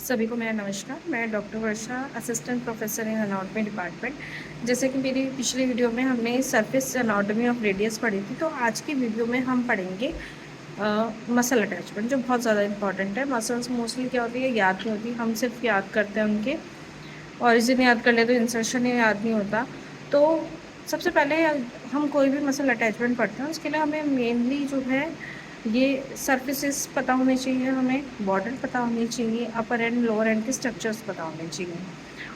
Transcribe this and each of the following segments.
सभी को मेरा नमस्कार। मैं doctor Varsha, assistant professor in anatomy department. जैसे कि मेरी पिछली वीडियो में हमने सरफेस एनाटॉमी ऑफ रेडियस पढ़ी थी, तो आज की वीडियो में हम पढ़ेंगे मसल अटैचमेंट, जो बहुत ज़्यादा इंपॉर्टेंट है। मसल्स मोस्टली क्या होती है, याद नहीं होती, हम सिर्फ याद करते हैं उनके ऑरिजिन याद कर ले तो इंसर्शन ही याद नहीं होता। तो सबसे पहले हम कोई भी मसल अटैचमेंट पढ़ते हैं, उसके लिए हमें मेनली जो है ये सर्फेसिस पता होने चाहिए, हमें बॉर्डर पता होनी चाहिए, अपर एंड लोअर एंड के स्ट्रक्चर्स पता होने चाहिए।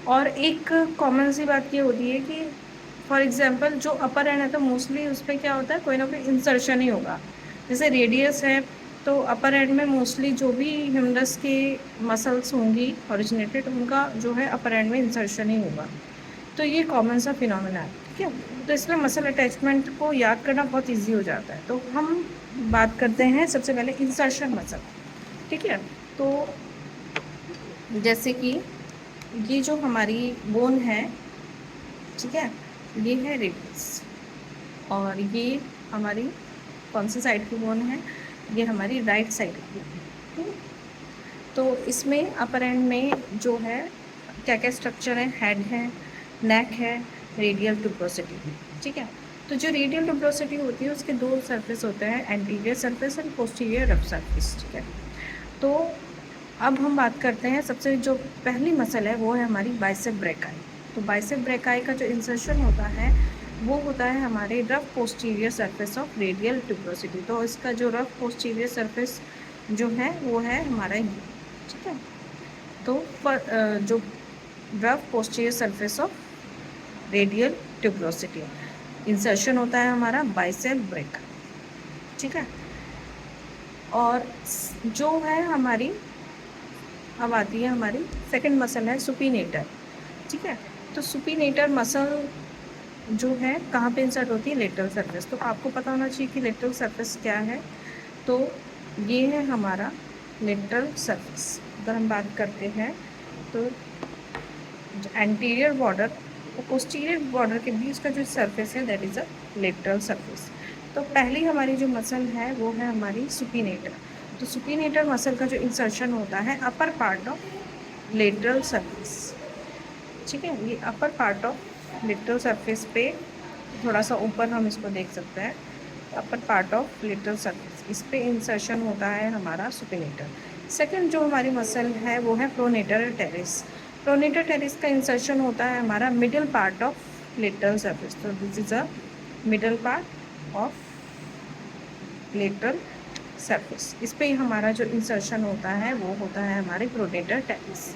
और एक कॉमन सी बात ये होती है कि फॉर एग्जांपल जो अपर एंड है तो मोस्टली उस पर क्या होता है, कोई ना कोई इंसर्शन ही होगा। जैसे रेडियस है तो अपर एंड में मोस्टली जो भी ह्यूमरस के मसल्स होंगी ओरिजिनेटेड, उनका जो है अपर एंड में इंसर्शन ही होगा। तो ये कॉमन सा फिनोमेना है, ठीक है। तो इसमें मसल अटैचमेंट को याद करना बहुत इजी हो जाता है। तो हम बात करते हैं सबसे पहले इंसर्शन मसल, ठीक है। तो जैसे कि ये जो हमारी बोन है, ठीक है, ये है रेडियस, और ये हमारी कौन सी साइड की बोन है, ये हमारी राइट साइड की बोन है। तो इसमें अपर एंड में जो है क्या क्या स्ट्रक्चर है, हेड है, नेक है, रेडियल ट्यूब्रोसिटी, ठीक है। तो जो रेडियल ट्यूब्रोसिटी होती है उसके दो सरफेस होते हैं, anterior surface and posterior rough surface, ठीक है। तो अब हम बात करते हैं, सबसे जो पहली मसल है वो है हमारी बाइसेप ब्रेकाई। तो बाइसेप ब्रेकाई का जो इंसर्शन होता है वो होता है हमारे rough posterior surface of radial tuberosity. तो इसका जो रफ पोस्टीरियर सरफेस जो है वो है हमारा ये, ठीक है। तो जो rough posterior surface of radial tuberosity insertion होता है हमारा बाइसेप ब्रेकाई, ठीक है। और जो है हमारी, अब आती है हमारी सेकंड मसल है सुपीनेटर, ठीक है। तो सुपीनेटर मसल जो है कहाँ पे इंसर्ट होती है, लेटरल सरफेस। तो आपको पता होना चाहिए कि लेटरल सरफेस क्या है। तो ये है हमारा लेटरल सरफेस। अगर हम बात करते हैं तो एंटीरियर बॉर्डर और पोस्टीरियर बॉर्डर के बीच का जो सरफेस है that is a lateral surface. तो पहली हमारी जो मसल है वो है हमारी सुपीनेटर। तो सुपीनेटर मसल का जो इंसर्शन होता है upper part of lateral surface, ठीक है। ये upper part of lateral surface पे थोड़ा सा ऊपर हम इसको देख सकते हैं, upper part of lateral surface, इस पे इंसर्शन होता है हमारा सुपीनेटर। सेकंड जो हमारी मसल है वो है प्रोनेटर टेरिस। प्रोनेटर टेरिस का इंसर्शन होता है हमारा middle part of lateral surface. तो this is a middle part of lateral surface, इस पे हमारा जो इंसर्शन होता है वो होता है हमारे प्रोनेटर टेरिस।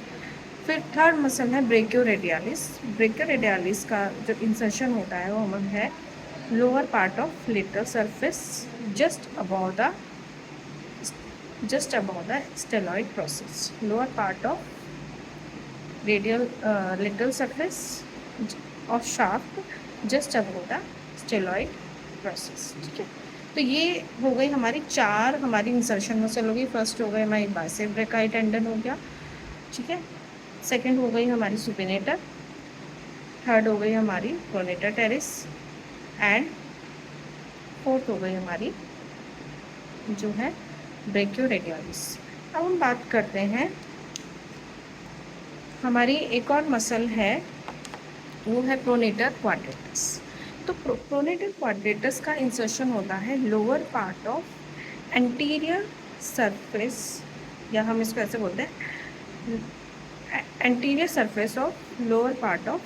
फिर थर्ड मसल है ब्रेकियोरेडियालिस। ब्रेकियोरेडियालिस का जो इंसर्शन होता है वो हमारा है lower part of lateral surface just above the stelloid process, lower part of radial lateral surface of shaft just above the stelloid process, ठीक है। तो ये हो गई हमारी चार हमारी इंसर्शन मसल हो गई। फर्स्ट हो गई हमारी बाइसेप ब्रेकाई टेंडन हो गया, ठीक है। सेकंड हो गई हमारी सुपिनेटर, थर्ड हो गई हमारी प्रोनेटर टेरिस, एंड फोर्थ हो गई हमारी जो है ब्रेकियोरेडियालिस। अब हम बात करते हैं, हमारी एक और मसल है वो है प्रोनेटर क्वाड्रेटस। तो प्रोनेटर क्वाड्रेटस का इंसर्शन होता है lower part of anterior surface, या हम इसको ऐसे बोलते हैं anterior surface of lower part of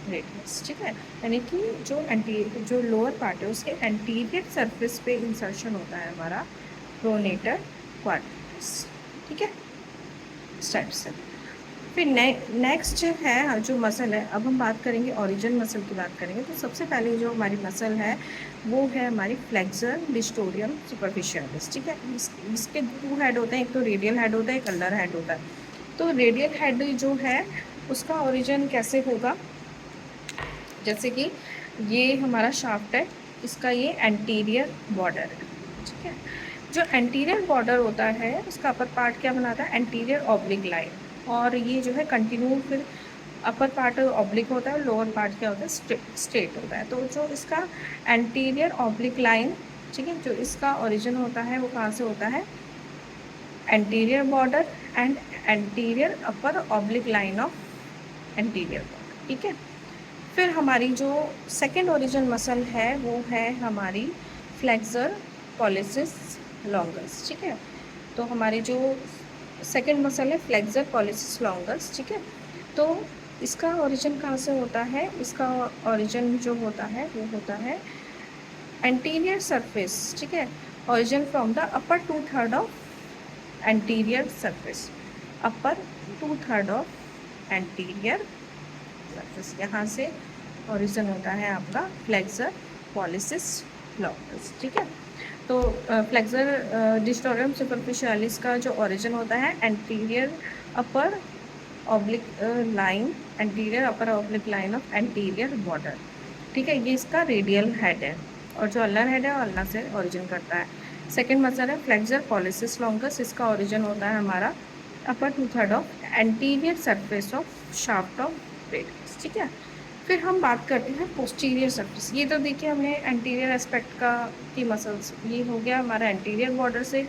radius, ठीक है। यानी कि जो लोअर पार्ट है उसके एंटीरियर सरफेस पे इंसर्शन होता है हमारा प्रोनेटर क्वाड्रेटस, ठीक है, इस टाइप से। फिर नेक्स्ट है जो मसल है, अब हम बात करेंगे ओरिजिन मसल की बात करेंगे। तो सबसे पहले जो हमारी मसल है वो है हमारी फ्लेक्सर डिस्टोरियम सुपरफिशियलिस, ठीक है। इसके दो हेड होते हैं, एक तो रेडियल हेड होता है, एक अल्लर हेड होता है। तो रेडियल हेड जो है उसका ओरिजिन कैसे होगा, जैसे कि ये हमारा शाफ्ट है, इसका ये एंटीरियर बॉर्डर है, ठीक है। जो एंटीरियर बॉर्डर होता है उसका अपर पार्ट क्या बनाता है, एंटीरियर ऑब्लिक लाइन, और ये जो है कंटिन्यू, फिर अपर पार्ट ऑब्लिक होता है, लोअर पार्ट क्या होता है, स्ट्रेट होता है। तो जो इसका एंटीरियर ऑब्लिक लाइन, ठीक है, जो इसका ओरिजिन होता है वो कहाँ से होता है, anterior border and anterior upper oblique line of anterior border, ठीक है। फिर हमारी जो सेकेंड ओरिजिन मसल है वो है हमारी फ्लेक्सर पॉलिसिस लॉन्गस, ठीक है। तो हमारी जो सेकेंड मसल है फ्लेक्सर पॉलिसिस लॉन्गस, ठीक है। तो इसका ओरिजिन कहाँ से होता है? इसका ओरिजिन जो होता है वो होता है एंटीरियर सरफेस, ठीक है। Origin from the upper 2/3 of anterior surface, upper 2/3 of anterior surface, यहाँ से ओरिजिन होता है आपका फ्लेक्सर पॉलिसिस लॉन्गस, ठीक है। तो फ्लेक्सर डिस्टोरियम सुपरफिशियलिस का जो ओरिजिन होता है anterior upper oblique line, anterior upper oblique line of anterior border, ठीक है। ये इसका रेडियल हेड है और जो अल्नर हेड है अल्नर से ओरिजिन करता है। सेकेंड मसल है फ्लेक्सर पॉलिसिस लॉन्गस, इसका ओरिजिन होता है हमारा अपर 2/3 of anterior surface of shaft of radius, ठीक है। फिर हम बात करते हैं पोस्टीरियर सरफेस। ये तो देखिए हमने एंटीरियर एस्पेक्ट का की मसल्स, ये हो गया हमारा एंटीरियर बॉर्डर से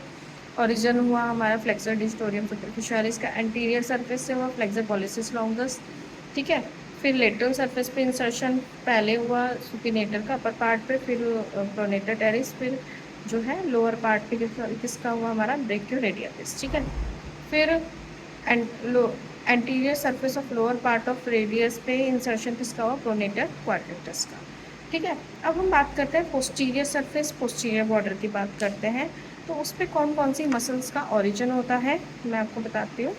ओरिजिन हुआ हमारा फ्लेक्सर डिस्टोरियम सुपरफिशियलिस का, एंटीरियर सरफेस से हुआ फ्लेक्सर पॉलिसिस लॉन्गस, ठीक है। फिर लेटरल सरफेस पे इंसर्शन पहले हुआ सुपिनेटर का अपर पार्ट पे, फिर प्रोनेटर टेरिस, फिर जो है लोअर पार्ट पे किसका हुआ हमारा ब्रेकियोरेडियलिस, ठीक है। फिर anterior surface of lower part of radius पे इंसर्शन किसका हुआ? प्रोनेटर क्वाड्रेटस का, ठीक है। अब हम बात करते हैं पोस्टीरियर सरफेस, पोस्टीरियर बॉर्डर की बात करते हैं। तो उस पर कौन कौन सी मसल्स का ओरिजिन होता है मैं आपको बताती हूँ,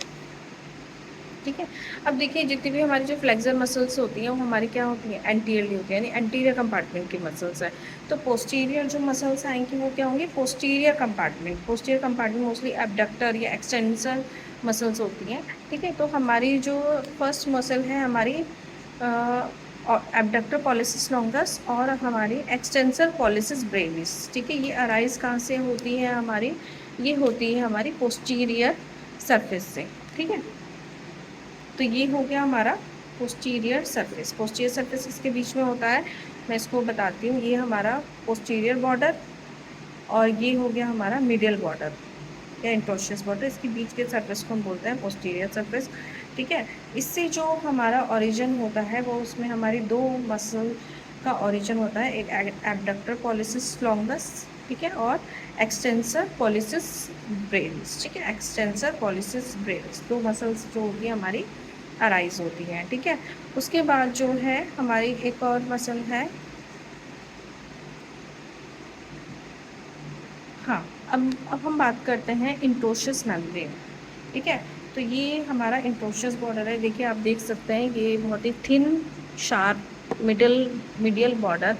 ठीक है। अब देखिए जितनी भी हमारी जो फ्लेक्सर मसल्स होती हैं वो हमारी क्या होती हैं? एंटीरियरली होती है, यानी एंटीरियर कंपार्टमेंट की मसल्स है। तो पोस्टीरियर जो मसल्स आएंगी वो क्या होंगी? Posterior compartment. Posterior compartment mostly abductor या एक्सटेंसर मसल्स होती हैं, ठीक है। तो हमारी जो फर्स्ट मसल है हमारी एबडक्टर पॉलिसिस लॉन्गस और हमारी एक्सटेंसर पॉलिसिस ब्रेविस, ठीक है। ये अराइज कहाँ से होती है हमारी? ये होती है हमारी पोस्टीरियर सरफेस से, ठीक है। तो ये हो गया हमारा पोस्टीरियर सरफेस। पोस्टीरियर सरफेस इसके बीच में होता है, मैं इसको बताती हूँ। ये हमारा पोस्टीरियर बॉर्डर और ये हो गया हमारा मीडियल बॉर्डर या इंटरोशियस बॉर्डर, इसके बीच के सरफेस को हम बोलते हैं पोस्टीरियर सरफेस, ठीक है। इससे जो हमारा ओरिजिन होता है वो उसमें हमारी दो मसल का ओरिजिन होता है, एक एबडक्टर पॉलिसिस लॉन्गस, ठीक है, और एक्सटेंसर पॉलिसिस ब्रेविस, ठीक है। एक्सटेंसर पॉलिसिस ब्रेविस दो मसल्स जो होती है हमारी अराइज होती हैं, ठीक है। उसके बाद जो है हमारी एक और मसल है, हाँ, अब हम बात करते हैं इंटोशियस मेम्ब्रेन, ठीक है। तो ये हमारा इंटोशियस बॉर्डर है। देखिए आप देख सकते हैं ये बहुत ही thin sharp medial border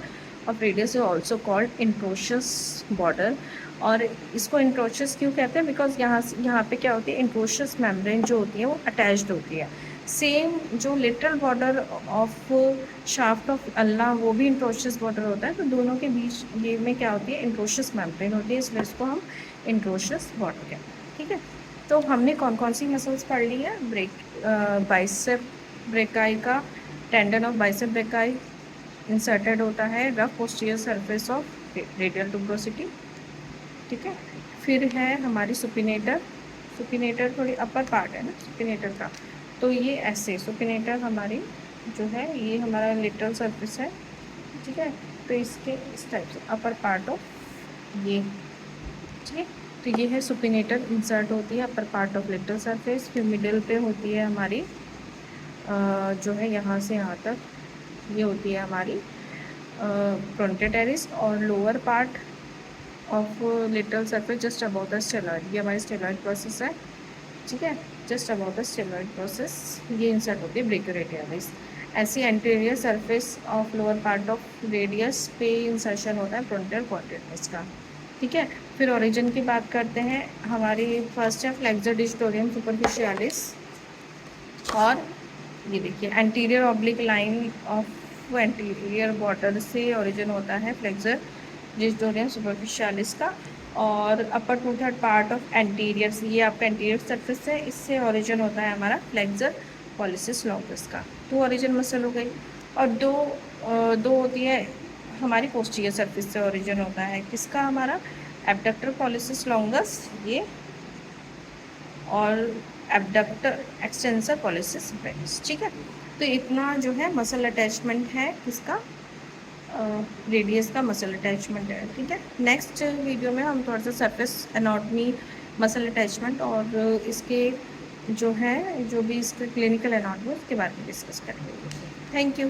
of radius is also called interosseous border. और इसको इंटोशियस क्यों कहते हैं? बिकॉज यहाँ पे क्या होती है, इंटोशियस मेम्ब्रेन जो होती है वो अटैच्ड होती है। सेम जो lateral border of shaft of ulna वो भी इंट्रोशियस बॉर्डर होता है। तो दोनों के बीच ये में क्या होती है? इंट्रोशियस मेम्ब्रेन होती है, इसलिए इसको हम इंट्रोशियस बॉर्डर कहते हैं, ठीक है। तो हमने कौन कौन सी मसल्स पढ़ ली है? बाइसेप ब्रेकाई का tendon of bicep brachii inserted होता है rough posterior surface of radial tuberosity, ठीक है। फिर है हमारी सुपिनेटर। सुपिनेटर थोड़ी अपर पार्ट है ना सुपिनेटर का, तो ये ऐसे सुपिनेटर हमारी जो है ये हमारा लिटरल सरफेस है, ठीक है। तो इसके इस टाइप से अपर पार्ट ऑफ ये, ठीक है। तो ये है सुपिनेटर इंसर्ट होती है upper part of lateral surface. फिर मिडिल पे होती है हमारी जो है यहाँ से यहाँ तक ये होती है हमारी फ्रंटेड टेरिस, और lower part of lateral surface just about the styloid, ये हमारी स्टेलॉइड प्रोसेस है, ठीक है। Just about the styloid process ये इंसर्ट होती है ब्रेकियोरेडियलिस। ऐसी anterior surface of lower part of radius पे इंसर्शन होता है फ्रंटियर क्वाड्रेटस का, ठीक है। फिर ओरिजिन की बात करते हैं, हमारी फर्स्ट है फ्लेक्सर डिस्टोरियम सुपरफिशियलिस, और ये देखिए anterior oblique line of anterior border से ओरिजिन होता है फ्लेक्सर डिस्टोरियम सुपरफिशियलिस का, और अपर 2/3 पार्ट ऑफ एंटीरियर, ये आपका एंटीरियर सरफेस है, इससे ओरिजिन होता है हमारा फ्लेक्सर पॉलिसिस लॉन्गस का। तो ओरिजिन मसल हो गई। और दो होती है हमारी पोस्टीरियर सरफेस से ओरिजिन होता है किसका? हमारा एबडक्टर पॉलिसिस लॉन्गस, ये और एबडक्टर एक्सटेंसर पॉलिसिस ब्रेविस। ठीक है, तो इतना जो है मसल अटैचमेंट है इसका, रेडियस का मसल अटैचमेंट है। ठीक है, नेक्स्ट वीडियो में हम थोड़ा सा सरफेस एनाटॉमी मसल अटैचमेंट और इसके जो है जो भी इसका क्लिनिकल एनाटॉमी उसके बारे में डिस्कस करेंगे। Thank you.